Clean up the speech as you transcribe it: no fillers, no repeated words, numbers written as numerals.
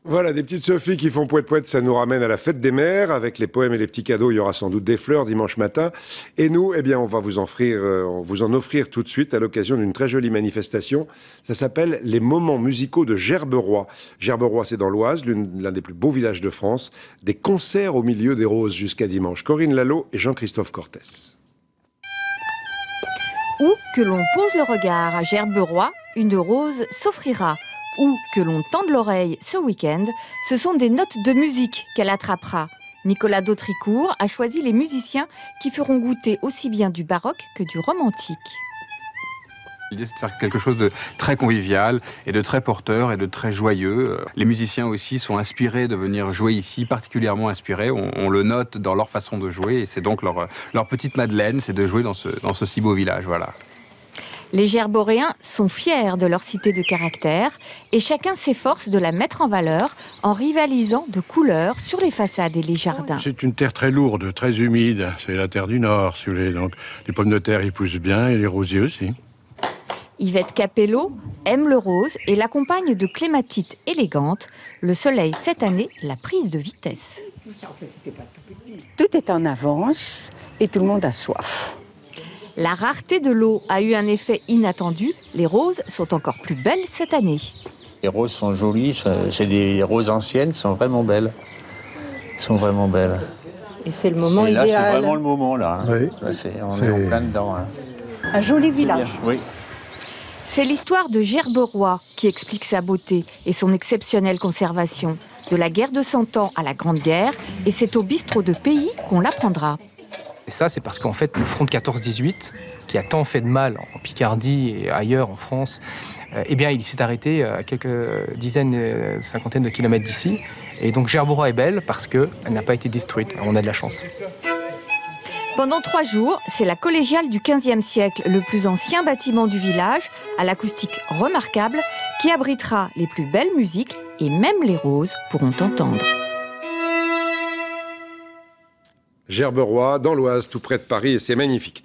Voilà, des petites Sophies qui font poète-poète, ça nous ramène à la fête des mères. Avec les poèmes et les petits cadeaux, il y aura sans doute des fleurs dimanche matin. Et nous, eh bien, on va vous en offrir tout de suite à l'occasion d'une très jolie manifestation. Ça s'appelle les moments musicaux de Gerberoy. Gerberoy, c'est dans l'Oise, l'un des plus beaux villages de France. Des concerts au milieu des roses jusqu'à dimanche. Corinne Lalo et Jean-Christophe Cortès. Où que l'on pose le regard à Gerberoy, une rose s'offrira. Où que l'on tende l'oreille ce week-end, ce sont des notes de musique qu'elle attrapera. Nicolas Dautricourt a choisi les musiciens qui feront goûter aussi bien du baroque que du romantique. L'idée, c'est de faire quelque chose de très convivial et de très porteur et de très joyeux. Les musiciens aussi sont inspirés de venir jouer ici, particulièrement inspirés. On le note dans leur façon de jouer et c'est donc leur petite Madeleine, c'est de jouer dans ce si beau village. Voilà. Les Gerboréens sont fiers de leur cité de caractère et chacun s'efforce de la mettre en valeur en rivalisant de couleurs sur les façades et les jardins. C'est une terre très lourde, très humide. C'est la terre du Nord, si vous voulez. Donc, les pommes de terre, ils poussent bien et les rosiers aussi. Yvette Capello aime le rose et l'accompagne de clématites élégantes. Le soleil, cette année, la prise de vitesse. Tout est en avance et tout le monde a soif. La rareté de l'eau a eu un effet inattendu. Les roses sont encore plus belles cette année. Les roses sont jolies, c'est des roses anciennes, sont vraiment belles. Sont vraiment belles. Et c'est le moment et là, idéal. c'est vraiment le moment, là. Hein. Oui. Là, on est en plein dedans. Hein. Un joli village. Oui. C'est l'histoire de Gerberoy qui explique sa beauté et son exceptionnelle conservation. De la guerre de 100 ans à la Grande Guerre, et c'est au bistrot de Pays qu'on l'apprendra. Et ça, c'est parce qu'en fait, le front de 14-18, qui a tant fait de mal en Picardie et ailleurs en France, eh bien, il s'est arrêté à quelques dizaines, cinquantaines de kilomètres d'ici. Et donc, Gerberoy est belle parce qu'elle n'a pas été détruite. On a de la chance. Pendant 3 jours, c'est la collégiale du XVe siècle, le plus ancien bâtiment du village, à l'acoustique remarquable, qui abritera les plus belles musiques et même les roses pourront entendre. Gerberoy, dans l'Oise, tout près de Paris, et c'est magnifique.